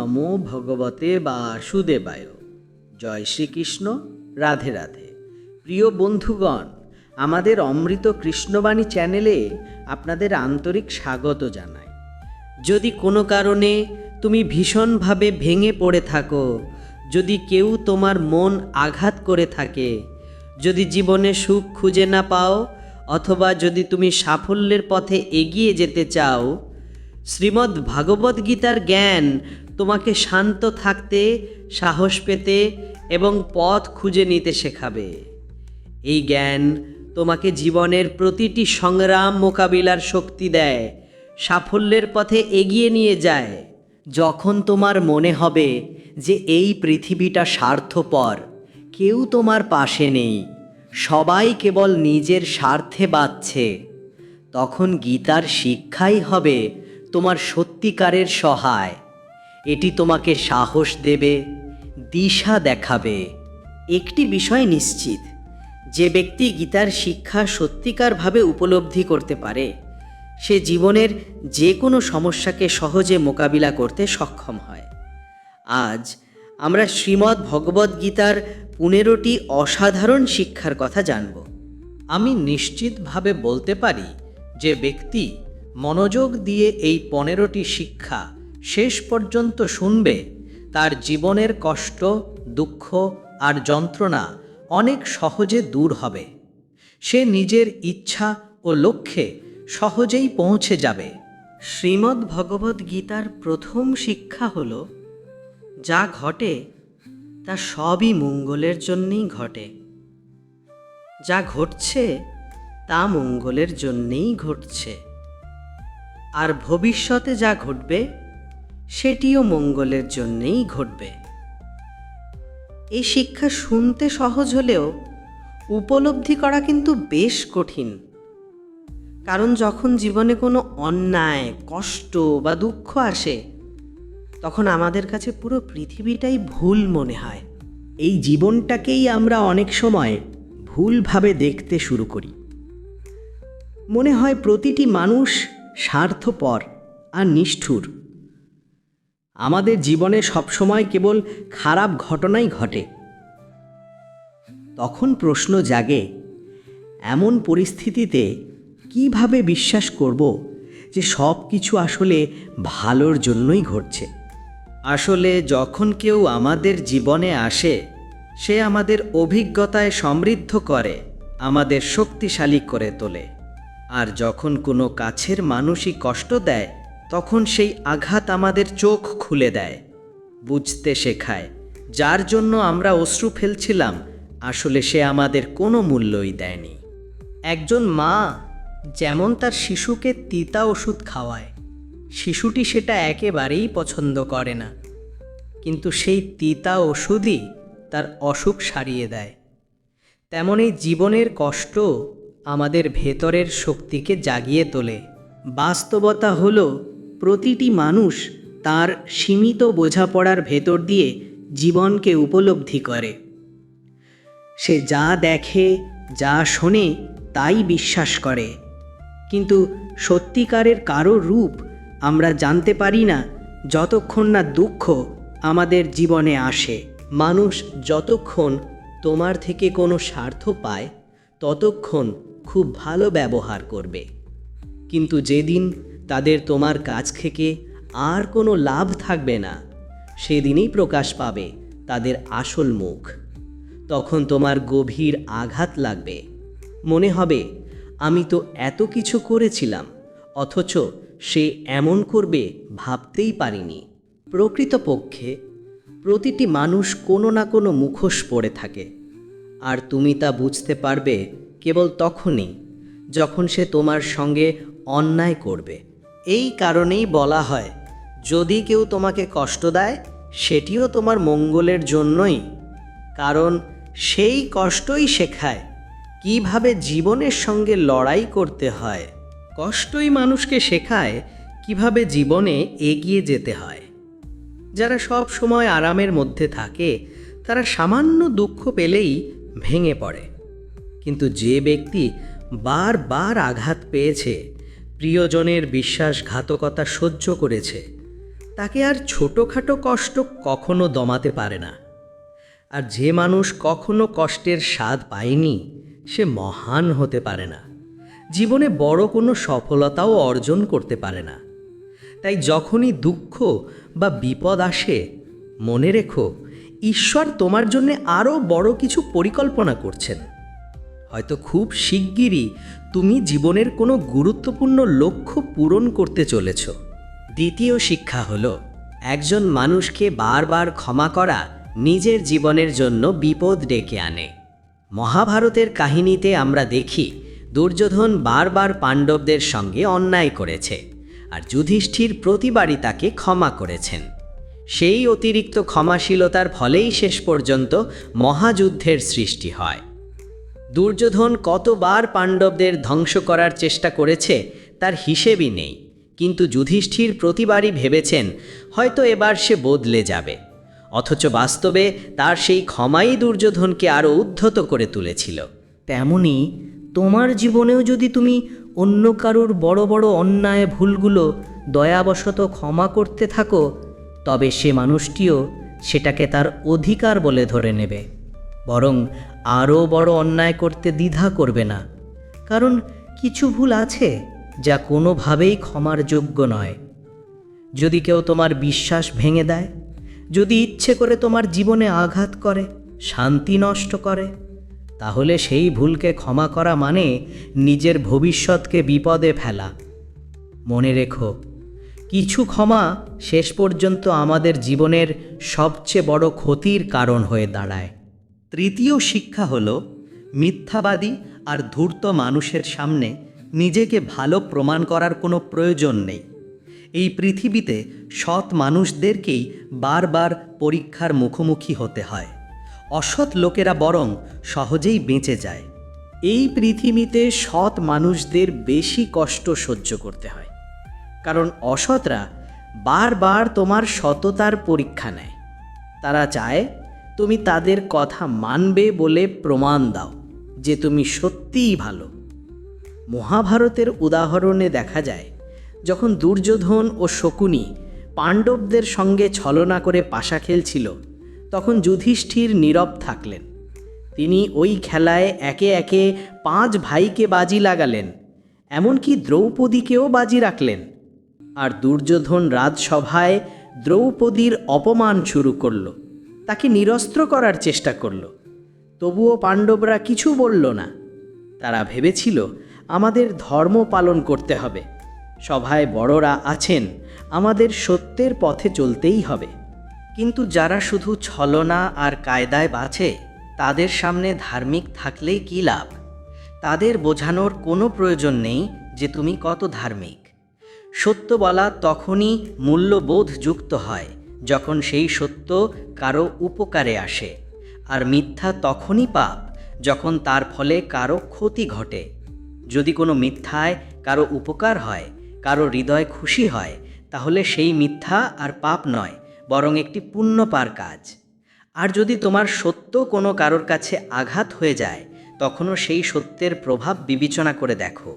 নমো ভগবতে বাসুদেবায়। জয় শ্রীকৃষ্ণ। রাধে রাধে। প্রিয় বন্ধুগণ, আমাদের অমৃত কৃষ্ণবাণী চ্যানেলে আপনাদের আন্তরিক স্বাগত জানাই। যদি কোনো কারণে তুমি ভীষণভাবে ভেঙে পড়ে থাকো, যদি কেউ তোমার মন আঘাত করে থাকে, যদি জীবনে সুখ খুঁজে না পাও, অথবা যদি তুমি সাফল্যের পথে এগিয়ে যেতে চাও, শ্রীমদ্ ভাগবত গীতার জ্ঞান তোমাকে শান্ত থাকতে, সাহস পেতে এবং পথ খুঁজে নিতে শেখাবে। এই জ্ঞান তোমাকে জীবনের প্রতিটি সংগ্রাম মোকাবিলার শক্তি দেয়, সাফল্যের পথে এগিয়ে নিয়ে যায়। যখন তোমার মনে হবে যে এই পৃথিবীটা স্বার্থপর, কেউ তোমার পাশে নেই, সবাই কেবল নিজের স্বার্থে বাঁচছে, তখন গীতার শিক্ষাই হবে তোমার সত্যিকারের সহায়। এটি তোমাকে সাহস দেবে, দিশা দেখাবে। একটি বিষয় নিশ্চিত, যে ব্যক্তি গীতার শিক্ষা সত্যিকারভাবে উপলব্ধি করতে পারে, সে জীবনের যে কোনো সমস্যাকে সহজে মোকাবিলা করতে সক্ষম হয়। আজ আমরা শ্রীমদ্ ভগবদ্ গীতার 15টি অসাধারণ শিক্ষার কথা জানব। আমি নিশ্চিতভাবে বলতে পারি যে ব্যক্তি মনোযোগ দিয়ে এই 15টি শিক্ষা শেষ পর্যন্ত শুনবে, তার জীবনের কষ্ট, দুঃখ আর যন্ত্রণা অনেক সহজে দূর হবে। সে নিজের ইচ্ছা ও লক্ষ্যে সহজেই পৌঁছে যাবে। শ্রীমদ্ ভগবদ্ গীতার প্রথম শিক্ষা হল, যা ঘটে তা সবই মঙ্গলের জন্যেই ঘটে। যা ঘটছে তা মঙ্গলের জন্যেই ঘটছে, আর ভবিষ্যতে যা ঘটবে সেটিও মঙ্গলের জন্যেই ঘটবে। এই শিক্ষা শুনতে সহজ হলেও উপলব্ধি করা কিন্তু বেশ কঠিন। কারণ যখন জীবনে কোনো অন্যায়, কষ্ট বা দুঃখ আসে, তখন আমাদের কাছে পুরো পৃথিবীটাই ভুল মনে হয়। এই জীবনটাকেই আমরা অনেক সময় ভুলভাবে দেখতে শুরু করি। মনে হয় প্রতিটি মানুষ স্বার্থপর আর নিষ্ঠুর। আমাদের জীবনে সবসময় কেবল খারাপ ঘটনাই ঘটে। তখন প্রশ্ন জাগে, এমন পরিস্থিতিতে কিভাবে বিশ্বাস করব যে সব কিছু আসলে ভালোর জন্যই ঘটছে? আসলে যখন কেউ আমাদের জীবনে আসে, সে আমাদের অভিজ্ঞতায় সমৃদ্ধ করে, আমাদের শক্তিশালী করে তোলে। আর যখন কোনো কাছের মানুষই কষ্ট দেয়, তখন সেই আঘাত আমাদের চোখ খুলে দেয়, বুঝতে শেখায় যার জন্য আমরা অশ্রু ফেলছিলাম, আসলে সে আমাদের কোনো মূল্যই দেয়নি। একজন মা যেমন তার শিশুকে তিতা ওষুধ খাওয়ায়, শিশুটি সেটা একেবারেই পছন্দ করে না, কিন্তু সেই তিতা ওষুধই তার অসুখ সারিয়ে দেয়। তেমনই জীবনের কষ্ট আমাদের ভেতরের শক্তিকে জাগিয়ে তোলে। বাস্তবতা হলো, প্রতিটি মানুষ তার সীমিত বোঝাপড়ার ভেতর দিয়ে জীবনকে উপলব্ধি করে। সে যা দেখে, যা শোনে, তাই বিশ্বাস করে। কিন্তু সত্যিকারের কারো রূপ আমরা জানতে পারি না যতক্ষণ না দুঃখ আমাদের জীবনে আসে। মানুষ যতক্ষণ তোমার থেকে কোনো স্বার্থ পায়, ততক্ষণ খুব ভালো ব্যবহার করবে। কিন্তু যেদিন তাদের তোমার কাছ থেকে আর কোনো লাভ থাকবে না, সেদিনই প্রকাশ পাবে তাদের আসল মুখ। তখন তোমার গভীর আঘাত লাগবে। মনে হবে, আমি তো এত কিছু করেছিলাম, অথচ সে এমন করবে ভাবতেই পারিনি। প্রকৃতপক্ষে প্রতিটি মানুষ কোনো না কোনো মুখোশ পরে থাকে, আর তুমি তা বুঝতে পারবে কেবল তখনই যখন সে তোমার সঙ্গে অন্যায় করবে। এই কারণেই বলা হয়, যদি কেউ তোমাকে কষ্ট দেয়, সেটিও তোমার মঙ্গলের জন্যই। কারণ সেই কষ্টই শেখায় কিভাবে জীবনের সঙ্গে লড়াই করতে হয়। কষ্টই মানুষকে শেখায় কিভাবে জীবনে এগিয়ে যেতে হয়। যারা সব সময় আরামের মধ্যে থাকে, তারা সামান্য দুঃখ পেলেই ভেঙে পড়ে। কিন্তু যে ব্যক্তি বারবার আঘাত পেয়েছে, প্রিয়জনের বিশ্বাসঘাতকতা সহ্য করেছে, তাকে আর ছোটোখাটো কষ্ট কখনো দমাতে পারে না। আর যে মানুষ কখনো কষ্টের স্বাদ পায়নি সে মহান হতে পারে না, জীবনে বড় কোনো সফলতাও অর্জন করতে পারে না। তাই যখনই দুঃখ বা বিপদ আসে, মনে রেখো ঈশ্বর তোমার জন্য আরও বড় কিছু পরিকল্পনা করছেন। হয়তো খুব শিগগিরই তুমি জীবনের কোনো গুরুত্বপূর্ণ লক্ষ্য পূরণ করতে চলেছ। দ্বিতীয় শিক্ষা হলো, একজন মানুষকে বারবার ক্ষমা করা নিজের জীবনের জন্য বিপদ ডেকে আনে। মহাভারতের কাহিনীতে আমরা দেখি দুর্যোধন বারবার পাণ্ডবদের সঙ্গে অন্যায় করেছে, আর যুধিষ্ঠির প্রতিবারই তাকে ক্ষমা করেছেন। সেই অতিরিক্ত ক্ষমাশীলতার ফলেই শেষ পর্যন্ত মহাযুদ্ধের সৃষ্টি হয়। দুর্যোধন কতবার পাণ্ডবদের ধ্বংস করার চেষ্টা করেছে তার হিসেবই নেই, কিন্তু যুধিষ্ঠির প্রতিবারই ভেবেছেন হয়তো এবার সে বদলে যাবে, অথচ বাস্তবে তার সেই ক্ষমাই দুর্যোধনকে আরও উদ্ধত করে তুলেছিল। তেমনি তোমার জীবনেও যদি তুমি অন্য কারুর বড় বড় অন্যায় ভুলগুলো দয়াবশত ক্ষমা করতে থাকো, তবে সে মানুষটিও সেটাকে তার অধিকার বলে ধরে নেবে, বরং আরও বড় অন্যায় করতে দ্বিধা করবে না। কারণ কিছু ভুল আছে যা কোনোভাবেই ক্ষমার যোগ্য নয়। যদি কেউ তোমার বিশ্বাস ভেঙে দেয়, যদি ইচ্ছে করে তোমার জীবনে আঘাত করে, শান্তি নষ্ট করে, তাহলে সেই ভুলকে ক্ষমা করা মানে নিজের ভবিষ্যৎকে বিপদে ফেলা। মনে রেখো, কিছু ক্ষমা শেষ পর্যন্ত আমাদের জীবনের সবচেয়ে বড় ক্ষতির কারণ হয়ে দাঁড়ায়। তৃতীয় শিক্ষা হল, মিথ্যাবাদী আর ধূর্ত মানুষের সামনে নিজেকে ভালো প্রমাণ করার কোনো প্রয়োজন নেই। এই পৃথিবীতে সৎ মানুষদেরকেই বারবার পরীক্ষার মুখোমুখি হতে হয়। অসৎ লোকেরা বরং সহজেই বেঁচে যায়। এই পৃথিবীতে সৎ মানুষদের বেশি কষ্ট সহ্য করতে হয়, কারণ অসৎরা বারবার তোমার সততার পরীক্ষা নেয়। তারা চায় তুমি তাদের কথা মানবে বলে প্রমাণ দাও যে তুমি সত্যিই ভালো। মহাভারতের উদাহরণে দেখা যায়, যখন দুর্যোধন ও শকুনি পাণ্ডবদের সঙ্গে ছলনা করে পাশা খেলছিল, তখন যুধিষ্ঠির নীরব থাকলেন। তিনি ওই খেলায় একে একে 5 ভাইকে বাজি লাগালেন, এমনকি দ্রৌপদীকেও বাজি রাখলেন। আর দুর্যোধন রাজসভায় দ্রৌপদীর অপমান শুরু করল, তাকে নিরস্ত্র করার চেষ্টা করল। তবুও পাণ্ডবরা কিছু বলল না। তারা ভেবেছিল আমাদের ধর্ম পালন করতে হবে, সভায় বড়রা আছেন, আমাদের সত্যের পথে চলতেই হবে। কিন্তু যারা শুধু ছলনা আর কায়দায় বাঁচে, তাদের সামনে ধার্মিক থাকলেই কী লাভ? তাদের বোঝানোর কোনো প্রয়োজন নেই যে তুমি কত ধার্মিক। সত্য বলা তখনই মূল্যবোধ যুক্ত হয় যখন সেই সত্য কারো উপকারে আসে, আর মিথ্যা তখনই পাপ যখন তার ফলে কারো ক্ষতি ঘটে। যদি কোনো মিথ্যায় কারো উপকার হয়, কারো হৃদয় খুশি হয়, তাহলে সেই মিথ্যা আর পাপ নয়, বরং একটি পুণ্যপার কাজ। আর যদি তোমার সত্য কোনো কারোর কাছে আঘাত হয়ে যায়, তখনও সেই সত্যের প্রভাব বিবেচনা করে দেখো।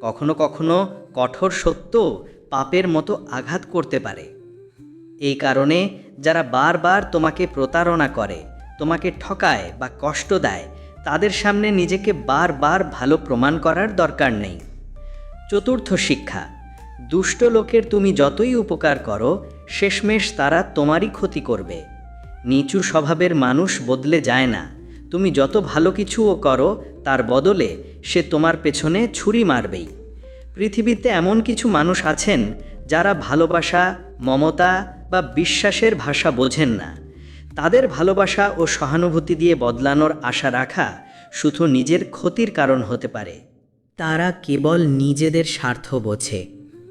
কখনো কখনো কঠোর সত্য পাপের মতো আঘাত করতে পারে। এই কারণে যারা বারবার তোমাকে প্রতারণা করে, তোমাকে ঠকায় বা কষ্ট দেয়, তাদের সামনে নিজেকে বারবার ভালো প্রমাণ করার দরকার নেই। চতুর্থ শিক্ষা, দুষ্ট লোকের তুমি যতই উপকার করো, শেষমেশ তারা তোমারই ক্ষতি করবে। নিচু স্বভাবের মানুষ বদলে যায় না। তুমি যত ভালো কিছুও করো, তার বদলে সে তোমার পেছনে ছুরি মারবেই। পৃথিবীতে এমন কিছু মানুষ আছেন যারা ভালোবাসা, মমতা বা বিশ্বাসের ভাষা বোঝেন না। তাদের ভালোবাসা ও সহানুভূতি দিয়ে বদলানোর আশা রাখা শুধু নিজের ক্ষতির কারণ হতে পারে। তারা কেবল নিজেদের স্বার্থ বোঝে।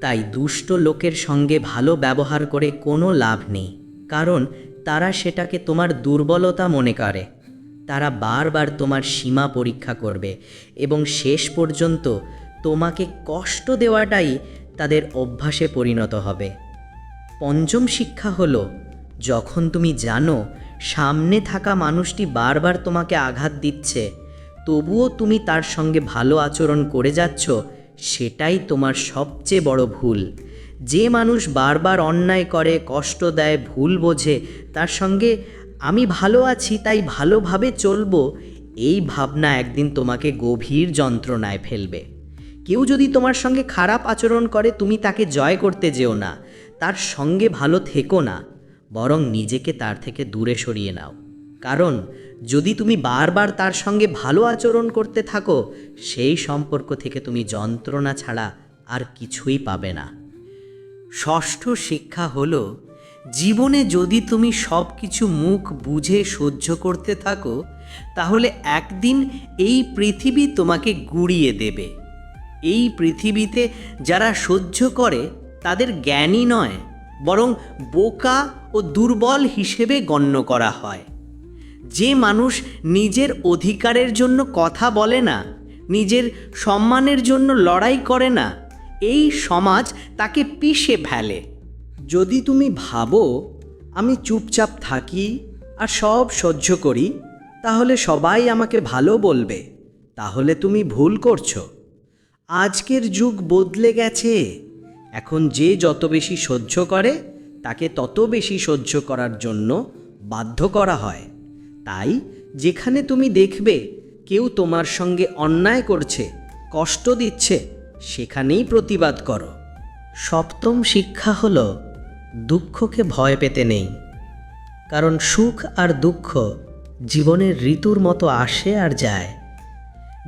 তাই দুষ্ট লোকের সঙ্গে ভালো ব্যবহার করে কোনো লাভ নেই, কারণ তারা সেটাকে তোমার দুর্বলতা মনে করে। তারা বারবার তোমার সীমা পরীক্ষা করবে এবং শেষ পর্যন্ত তোমাকে কষ্ট দেওয়াটাই তাদের অভ্যাসে পরিণত হবে। পঞ্চম শিক্ষা হলো, যখন তুমি জানো সামনে থাকা মানুষটি বারবার তোমাকে আঘাত দিচ্ছে, তবুও তুমি তার সঙ্গে ভালো আচরণ করে যাচ্ছ, সেটাই তোমার সবচেয়ে বড় ভুল। যে মানুষ বারবার অন্যায় করে, কষ্ট দেয়, ভুল বোঝে, তার সঙ্গে আমি ভালো আছি তাই ভালোভাবে চলবো, এই ভাবনা একদিন তোমাকে গভীর যন্ত্রণায় ফেলবে। কেউ যদি তোমার সঙ্গে খারাপ আচরণ করে, তুমি তাকে জয় করতে যেও না, তার সঙ্গে ভালো থেকো না, বরং নিজেকে তার থেকে দূরে সরিয়ে নাও। কারণ যদি তুমি বারবার তার সঙ্গে ভালো আচরণ করতে থাকো, সেই সম্পর্ক থেকে তুমি যন্ত্রণা ছাড়া আর কিছুই পাবে না। ষষ্ঠ শিক্ষা হলো, জীবনে যদি তুমি সব কিছু মুখ বুঝে সহ্য করতে থাকো, তাহলে একদিন এই পৃথিবী তোমাকে গুঁড়িয়ে দেবে। এই পৃথিবীতে যারা সহ্য করে তাদের জ্ঞানী নয়, বরং বোকা ও দুর্বল হিসেবে গণ্য করা হয়। যে মানুষ নিজের অধিকারের জন্য কথা বলে না, নিজের সম্মানের জন্য লড়াই করে না, এই সমাজ তাকে পিষে ফেলে। যদি তুমি ভাবো আমি চুপচাপ থাকি আর সব সহ্য করি, তাহলে সবাই আমাকে ভালো বলবে, তাহলে তুমি ভুল করছো। আজকের যুগ বদলে গেছে। এখন যে যত বেশি সহ্য করে তাকে তত বেশি সহ্য করার জন্য বাধ্য করা হয়। তাই যেখানে তুমি দেখবে কেউ তোমার সঙ্গে অন্যায় করছে, কষ্ট দিচ্ছে, সেখানেই প্রতিবাদ করো। সপ্তম শিক্ষা হলো, দুঃখকে ভয় পেতে নেই। কারণ সুখ আর দুঃখ জীবনের ঋতুর মতো আসে আর যায়।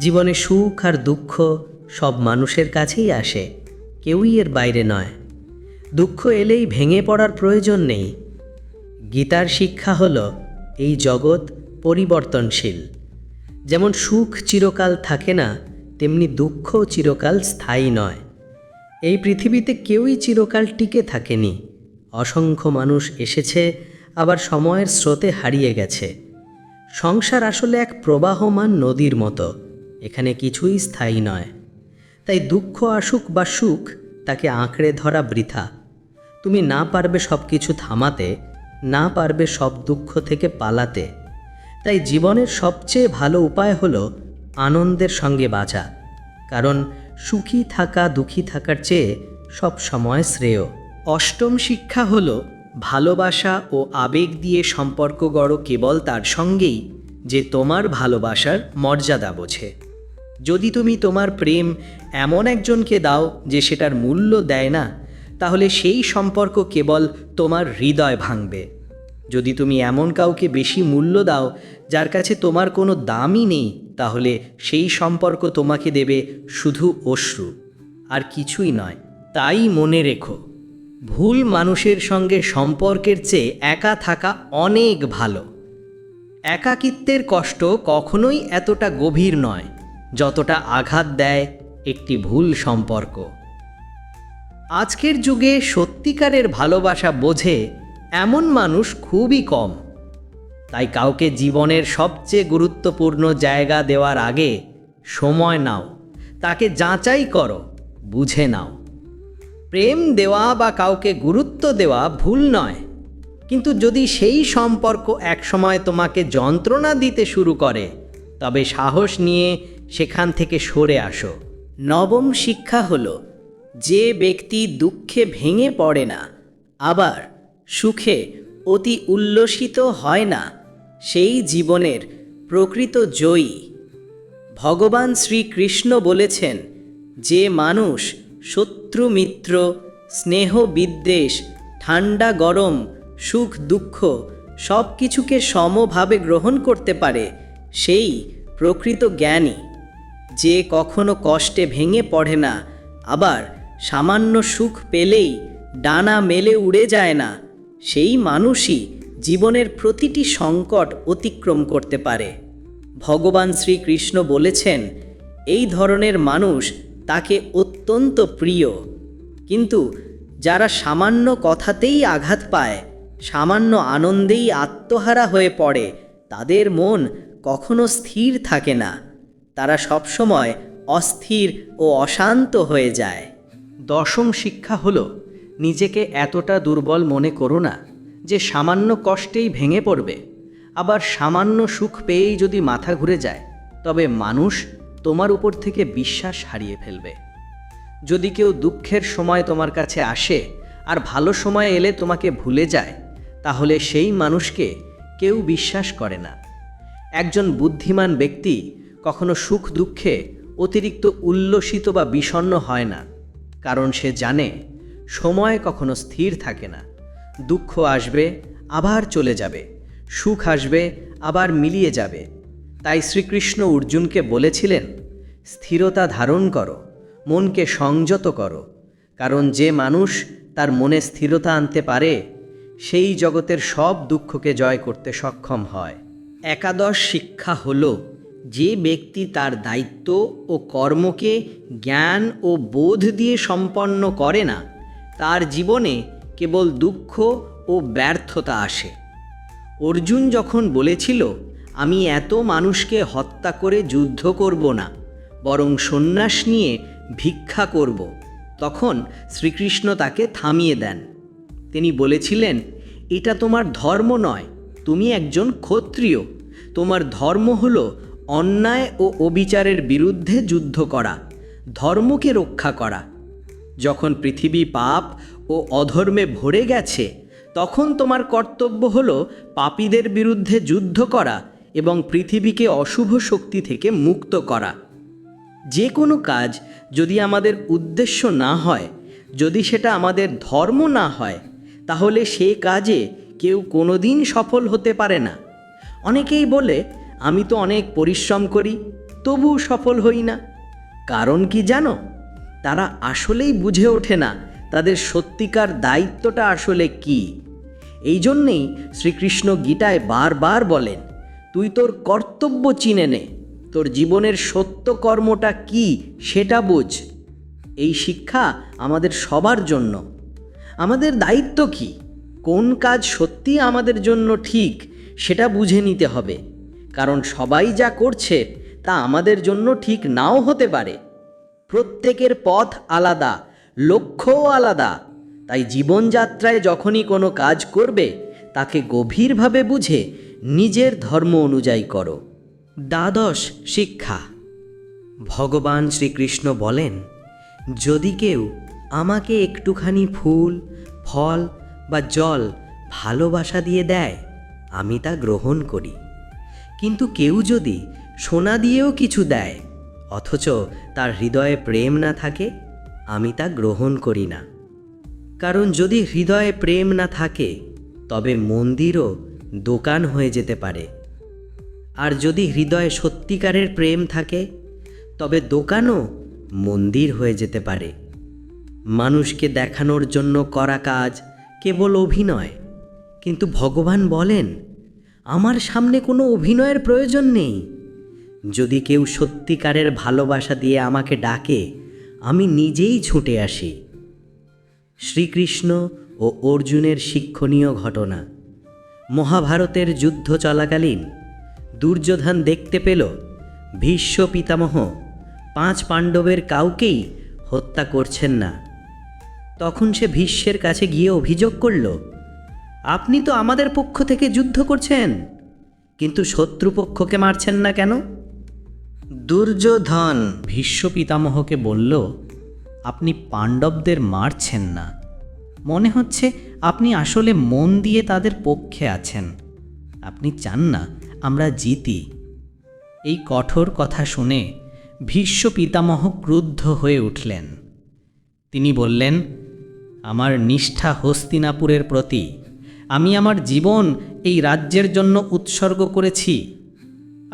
জীবনে সুখ আর দুঃখ সব মানুষের কাছেই আসে, কেউই এর বাইরে নয়। দুঃখ এলেই ভেঙে পড়ার প্রয়োজন নেই। গীতার শিক্ষা হলো, এই জগৎ পরিবর্তনশীল। যেমন সুখ চিরকাল থাকে না, তেমনি দুঃখও চিরকাল স্থায়ী নয়। এই পৃথিবীতে কেউই চিরকাল টিকে থাকেনি। অসংখ্য মানুষ এসেছে, আবার সময়ের স্রোতে হারিয়ে গেছে। সংসার আসলে এক প্রবাহমান নদীর মতো, এখানে কিছুই স্থায়ী নয়। তাই দুঃখ আসুক বা সুখ, তাকে আঁকড়ে ধরা বৃথা। তুমি না পারবে সব কিছু থামাতে, না পারবে সব দুঃখ থেকে পালাতে। তাই জীবনের সবচেয়ে ভালো উপায় হলো আনন্দের সঙ্গে বাঁচা। কারণ সুখী থাকা দুঃখী থাকার চেয়ে সব সময় শ্রেয়। অষ্টম শিক্ষা হলো, ভালোবাসা ও আবেগ দিয়ে সম্পর্ক গড়ো কেবল তার সঙ্গেই যে তোমার ভালোবাসার মর্যাদা বোঝে। যদি তুমি তোমার প্রেম এমন একজনকে দাও যে সেটার মূল্য দেয় না, তাহলে সেই সম্পর্ক কেবল তোমার হৃদয় ভাঙবে। যদি তুমি এমন কাউকে বেশি মূল্য দাও যার কাছে তোমার কোনো দামই নেই, তাহলে সেই সম্পর্ক তোমাকে দেবে শুধু অশ্রু, আর কিছুই নয়। তাই মনে রেখো, ভুল মানুষের সঙ্গে সম্পর্কের চেয়ে একা থাকা অনেক ভালো। একাকিত্বের কষ্ট কখনোই এতটা গভীর নয় যতটা আঘাত দেয় একটি ভুল সম্পর্ক। আজকের যুগে সত্যিকারের ভালোবাসা বোঝে এমন মানুষ খুবই কম। তাই কাউকে জীবনের সবচেয়ে গুরুত্বপূর্ণ জায়গা দেওয়ার আগে সময় নাও, তাকে যাচাই করো, বুঝে নাও। প্রেম দেওয়া বা কাউকে গুরুত্ব দেওয়া ভুল নয়, কিন্তু যদি সেই সম্পর্ক একসময় তোমাকে যন্ত্রণা দিতে শুরু করে, তবে সাহস নিয়ে সেখান থেকে সরে আসো। নবম শিক্ষা হলো, যে ব্যক্তি দুঃখে ভেঙে পড়ে না, আবার সুখে অতি উল্লসিত হয় না, সেই জীবনের প্রকৃত জয়ী। ভগবান শ্রীকৃষ্ণ বলেছেন, যে মানুষ শত্রু মিত্র, স্নেহ বিদ্বেষ, ঠান্ডা গরম, সুখ দুঃখ সব কিছুকে সমভাবে গ্রহণ করতে পারে, সেই প্রকৃত জ্ঞানী। যে কখনো কষ্টে ভেঙে পড়ে না, আবার সামান্য সুখ পেলেই ডানা মেলে উড়ে যায় না, সেই মানুষই জীবনের প্রতিটি সংকট অতিক্রম করতে পারে। ভগবান শ্রীকৃষ্ণ বলেছেন, এই ধরনের মানুষ তাকে অত্যন্ত প্রিয়। কিন্তু যারা সামান্য কথাতেই আঘাত পায়, সামান্য আনন্দেই আত্মহারা হয়ে পড়ে, তাদের মন কখনো স্থির থাকে না, তারা সবসময় অস্থির ও অশান্ত হয়ে যায়। দশম শিক্ষা হলো, নিজেকে এতটা দুর্বল মনে করো না যে সামান্য কষ্টেই ভেঙে পড়বে। আবার সামান্য সুখ পেয়েই যদি মাথা ঘুরে যায়, তবে মানুষ তোমার উপর থেকে বিশ্বাস হারিয়ে ফেলবে। যদি কেউ দুঃখের সময় তোমার কাছে আসে আর ভালো সময় এলে তোমাকে ভুলে যায়, তাহলে সেই মানুষকে কেউ বিশ্বাস করে না। একজন বুদ্ধিমান ব্যক্তি কখনো সুখ দুঃখে অতিরিক্ত উল্লসিত বা বিষণ্ণ হয় না, কারণ সে জানে সময় কখনো স্থির থাকে না। দুঃখ আসবে, আবার চলে যাবে, সুখ আসবে, আবার মিলিয়ে যাবে। তাই শ্রীকৃষ্ণ অর্জুনকে বলেছিলেন, স্থিরতা ধারণ করো, মনকে সংযত করো, কারণ যে মানুষ তার মনে স্থিরতা আনতে পারে সেই জগতের সব দুঃখকে জয় করতে সক্ষম হয়। একাদশ শিক্ষা হল, যে ব্যক্তি তার দায়িত্ব ও কর্মকে জ্ঞান ও বোধ দিয়ে সম্পন্ন করে না, তার জীবনে কেবল দুঃখ ও ব্যর্থতা আসে। অর্জুন যখন বলেছিল, আমি এত মানুষকে হত্যা করে যুদ্ধ করব না, বরং সন্ন্যাস নিয়ে ভিক্ষা করব, তখন শ্রীকৃষ্ণ তাকে থামিয়ে দেন। তিনি বলেছিলেন, এটা তোমার ধর্ম নয়, তুমি একজন ক্ষত্রিয়। তোমার ধর্ম হল অন্যায় ও অবিচারের বিরুদ্ধে যুদ্ধ করা, ধর্মকে রক্ষা করা। যখন পৃথিবী পাপ ও অধর্মে ভরে গেছে, তখন তোমার কর্তব্য হল পাপীদের বিরুদ্ধে যুদ্ধ করা এবং পৃথিবীকে অশুভ শক্তি থেকে মুক্ত করা। যে কোনো কাজ যদি আমাদের উদ্দেশ্য না হয়, যদি সেটা আমাদের ধর্ম না হয়, তাহলে সে কাজে কেউ কোনোদিন সফল হতে পারে না। অনেকেই বলে, আমি তো অনেক পরিশ্রম করি, তবুও সফল হই না। কারণ কি জানো? তারা আসলেই বুঝে ওঠে না তাদের সত্যিকার দায়িত্বটা আসলে কি। এই জন্যেই শ্রীকৃষ্ণ গীতায় বারবার বলেন, তুই তোর কর্তব্য চিনে নে, তোর জীবনের সত্য কর্মটা কি সেটা বোঝ। এই শিক্ষা আমাদের সবার জন্য। আমাদের দায়িত্ব কি, কোন কাজ সত্যি আমাদের জন্য ঠিক সেটা বুঝে নিতে হবে, কারণ সবাই যা করছে তা আমাদের জন্য ঠিক নাও হতে পারে। প্রত্যেকের পথ আলাদা, লক্ষ্যও আলাদা। তাই জীবনযাত্রায় যখনই কোনো কাজ করবে, তাকে গভীরভাবে বুঝে নিজের ধর্ম অনুযায়ী করো। দ্বাদশ শিক্ষা। ভগবান শ্রীকৃষ্ণ বলেন, যদি কেউ আমাকে একটুখানি ফুল, ফল বা জল ভালোবাসা দিয়ে দেয়, আমি তা গ্রহণ করি। কিন্তু কেউ যদি সোনা দিয়েও কিছু দেয়, অথচ তার হৃদয়ে প্রেম না থাকে, আমি তা গ্রহণ করি না। কারণ যদি হৃদয়ে প্রেম না থাকে, তবে মন্দিরও দোকান হয়ে যেতে পারে। আর যদি হৃদয়ে সত্যিকারের প্রেম থাকে, তবে দোকানও মন্দির হয়ে যেতে পারে। মানুষকে দেখানোর জন্য করা কাজ কেবল অভিনয়, কিন্তু ভগবান বলেন, আমার সামনে কোনো অভিনয়ের প্রয়োজন নেই। যদি কেউ সত্যিকারের ভালোবাসা দিয়ে আমাকে ডাকে, আমি নিজেই ছুটে আসি। শ্রীকৃষ্ণ ও অর্জুনের শিক্ষণীয় ঘটনা। মহাভারতের যুদ্ধ চলাকালীন দুর্যোধন দেখতে পেল ভীষ্ম পিতামহ 5 পাণ্ডবের কাউকেই হত্যা করছেন না। তখন সে ভীষ্মের কাছে গিয়ে অভিযোগ করল, আপনি তো আমাদের পক্ষ থেকে যুদ্ধ করছেন, কিন্তু শত্রুপক্ষকে মারছেন না কেন? দুর্যোধন ভীষ্ম পিতামহকে বলল, আপনি পাণ্ডবদের মারছেন না, মনে হচ্ছে আপনি আসলে মন দিয়ে তাদের পক্ষে আছেন। আপনি চান না আমরা জিতি। এই কঠোর কথা শুনে ভীষ্ম পিতামহ ক্রুদ্ধ হয়ে উঠলেন। তিনি বললেন, আমার নিষ্ঠা হস্তিনাপুরের প্রতি, আমি আমার জীবন এই রাজ্যের জন্য উৎসর্গ করেছি,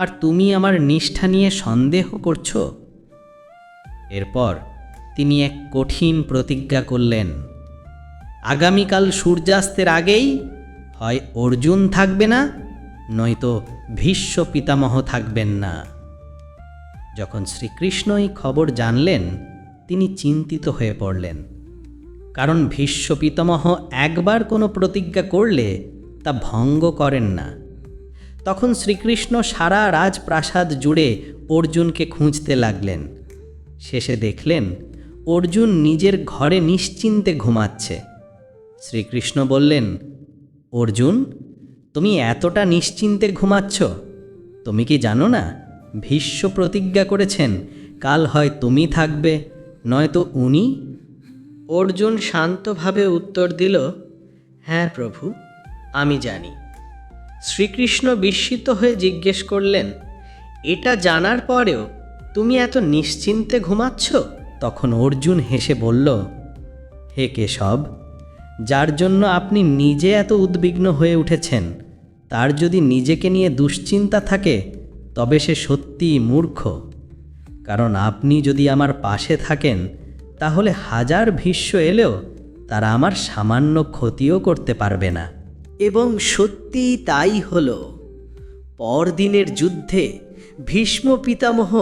আর তুমি আমার নিষ্ঠা নিয়ে সন্দেহ করছো? এরপর তিনি এক কঠিন প্রতিজ্ঞা করলেন, আগামীকাল সূর্যাস্তের আগেই হয় অর্জুন থাকবে না, নয়তো ভীষ্ম পিতামহ থাকবেন না। যখন শ্রীকৃষ্ণ এই খবর জানলেন, তিনি চিন্তিত হয়ে পড়লেন। কারণ ভীষ্ম পিতামহ একবার কোনো প্রতিজ্ঞা করলে তা ভঙ্গ করেন না। তখন শ্রীকৃষ্ণ সারা রাজপ্রাসাদ জুড়ে অর্জুনকে খুঁজতে লাগলেন। শেষে দেখলেন অর্জুন নিজের ঘরে নিশ্চিন্তে ঘুমাচ্ছে। শ্রীকৃষ্ণ বললেন, অর্জুন, তুমি এতটা নিশ্চিন্তে ঘুমাচ্ছ? তুমি কি জানো না ভীষ্ম প্রতিজ্ঞা করেছেন, কাল হয় তুমি থাকবে, নয়তো উনি? অর্জুন শান্তভাবে উত্তর দিল, হ্যাঁ প্রভু, আমি জানি। শ্রীকৃষ্ণ বিস্মিত হয়ে জিজ্ঞেস করলেন, এটা জানার পরেও তুমি এত নিশ্চিন্তে ঘুমাচ্ছ? তখন অর্জুন হেসে বলল, হে কেশব, যার জন্য আপনি নিজে এত উদ্বিগ্ন হয়ে উঠেছেন, তার যদি নিজেকে নিয়ে দুশ্চিন্তা থাকে তবে সে সত্যিই মূর্খ। কারণ আপনি যদি আমার পাশে থাকেন তাহলে হাজার ভীষ্ম এলেও তারা আমার সামান্য ক্ষতিও করতে পারবে না। এবং সত্যিই তাই হল। পরদিনের যুদ্ধে ভীষ্ম পিতামহ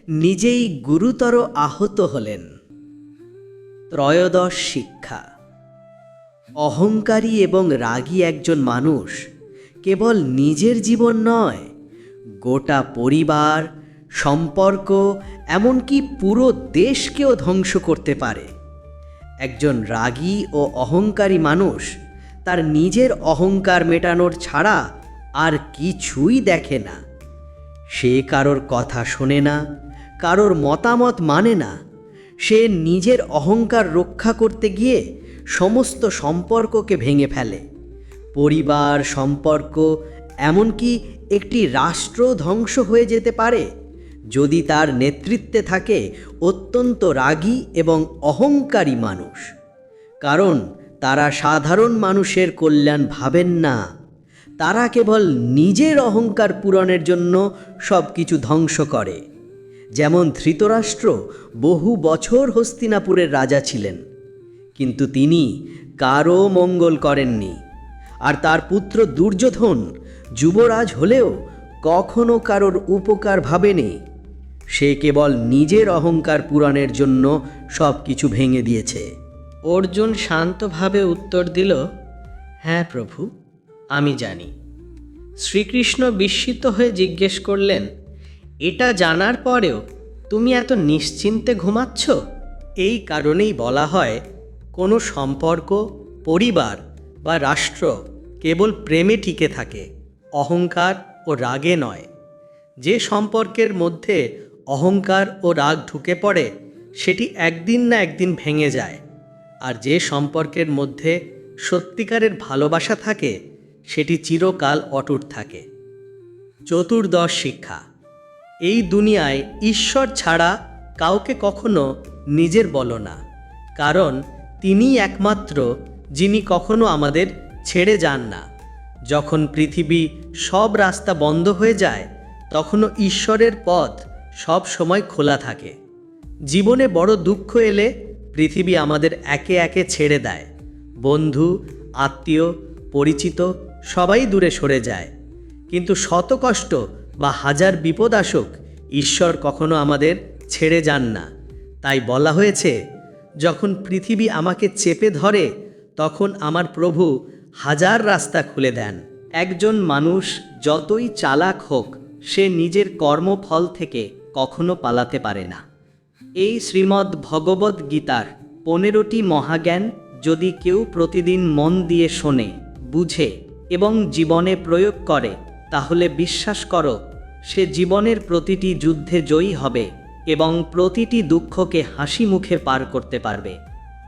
নিজেই গুরুতর আহত হলেন। ত্রয়োদশ শিক্ষা। অহংকারী এবং রাগী একজন মানুষ কেবল নিজের জীবন নয়, গোটা পরিবার, সম্পর্ক, এমনকি পুরো দেশকেও ধ্বংস করতে পারে। একজন রাগী ও অহংকারী মানুষ তার নিজের অহংকার মেটানোর ছাড়া আর কিছুই দেখে না। সে কারোর কথা শোনে না, কারোর মতামত মানে না। সে নিজের অহংকার রক্ষা করতে গিয়ে সমস্ত সম্পর্ককে ভেঙে ফেলে। পরিবার, সম্পর্ক, এমনকি একটি রাষ্ট্র ধ্বংস হয়ে যেতে পারে যদি তার নেতৃত্বে থাকে অত্যন্ত রাগী এবং অহংকারী মানুষ। কারণ তারা সাধারণ মানুষের কল্যাণ ভাবেন না, তারা কেবল নিজের অহংকার পূরণের জন্য সব কিছু ধ্বংস করে। যেমন ধৃতরাষ্ট্র বহু বছর হস্তিনাপুরের রাজা ছিলেন, কিন্তু তিনি কারও মঙ্গল করেননি। আর তার পুত্র দুর্যোধন যুবরাজ হলেও কখনো কারোর উপকার ভাবেনি। সে কেবল নিজের অহংকার পূরণের জন্য সব কিছু ভেঙে দিয়েছে। অর্জুন শান্তভাবে উত্তর দিল, হ্যাঁ প্রভু, আমি জানি। শ্রীকৃষ্ণ বিস্মিত হয়ে জিজ্ঞেস করলেন, এটা জানার পরেও তুমি এত নিশ্চিন্তে ঘুমাচ্ছ? এই কারণেই বলা হয়, কোনো সম্পর্ক, পরিবার বা রাষ্ট্র কেবল প্রেমে টিকে থাকে, অহংকার ও রাগে নয়। যে সম্পর্কের মধ্যে অহংকার ও রাগ ঢুকে পড়ে সেটি একদিন না একদিন ভেঙে যায়। আর যে সম্পর্কের মধ্যে সত্যিকারের ভালোবাসা থাকে সেটি চিরকাল অটুট থাকে। চতুর্দশ শিক্ষা। এই দুনিয়ায় ঈশ্বর ছাড়া কাউকে কখনো নিজের বলো না, কারণ তিনিই একমাত্র যিনি কখনো আমাদের ছেড়ে যান না। যখন পৃথিবী সব রাস্তা বন্ধ হয়ে যায় তখনও ঈশ্বরের পথ সব সময় খোলা থাকে। জীবনে বড় দুঃখ এলে পৃথিবী আমাদের একে একে ছেড়ে দেয়। বন্ধু, আত্মীয়, পরিচিত সবাই দূরে সরে যায়, কিন্তু শত কষ্ট বা হাজার বিপদ আসুক ঈশ্বর কখনো আমাদের ছেড়ে যান না। তাই বলা হয়েছে, যখন পৃথিবী আমাকে চেপে ধরে তখন আমার প্রভু হাজার রাস্তা খুলে দেন। একজন মানুষ যতই চালাক হোক, সে নিজের কর্মফল থেকে কখনো পালাতে পারে না। এই শ্রীমদ্ ভগবদ্ গীতার 15টি মহাজ্ঞান যদি কেউ প্রতিদিন মন দিয়ে শোনে, বুঝে এবং জীবনে প্রয়োগ করে, তাহলে বিশ্বাস করো সে জীবনের প্রতিটি যুদ্ধে জয়ী হবে এবং প্রতিটি দুঃখকে হাসি মুখে পার করতে পারবে।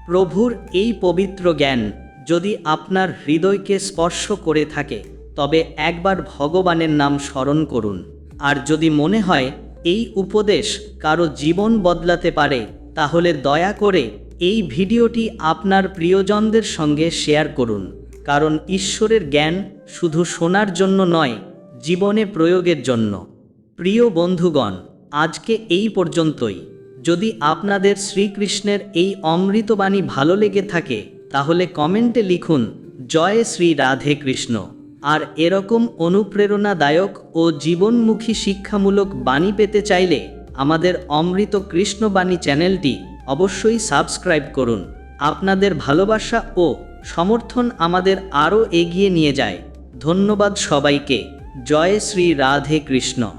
প্রভুর এই পবিত্র জ্ঞান যদি আপনার হৃদয়কে স্পর্শ করে থাকে তবে একবার ভগবানের নাম স্মরণ করুন। আর যদি মনে হয় এই উপদেশ কারো জীবন বদলাতে পারে, তাহলে দয়া করে এই ভিডিওটি আপনার প্রিয়জনদের সঙ্গে শেয়ার করুন। কারণ ঈশ্বরের জ্ঞান শুধু শোনার জন্য নয়, জীবনে প্রয়োগের জন্য। প্রিয় বন্ধুগণ, আজকে এই পর্যন্তই। যদি আপনাদের শ্রীকৃষ্ণের এই অমৃতবাণী ভালো লেগে থাকে তাহলে কমেন্টে লিখুন জয় শ্রী রাধে কৃষ্ণ। আর এরকম অনুপ্রেরণাদায়ক ও জীবনমুখী শিক্ষামূলক বাণী পেতে চাইলে আমাদের অমৃত কৃষ্ণবাণী চ্যানেলটি অবশ্যই সাবস্ক্রাইব করুন। আপনাদের ভালোবাসা ও সমর্থন আমাদের আরও এগিয়ে নিয়ে যায়। ধন্যবাদ সবাইকে। জয় শ্রী রাধে কৃষ্ণ।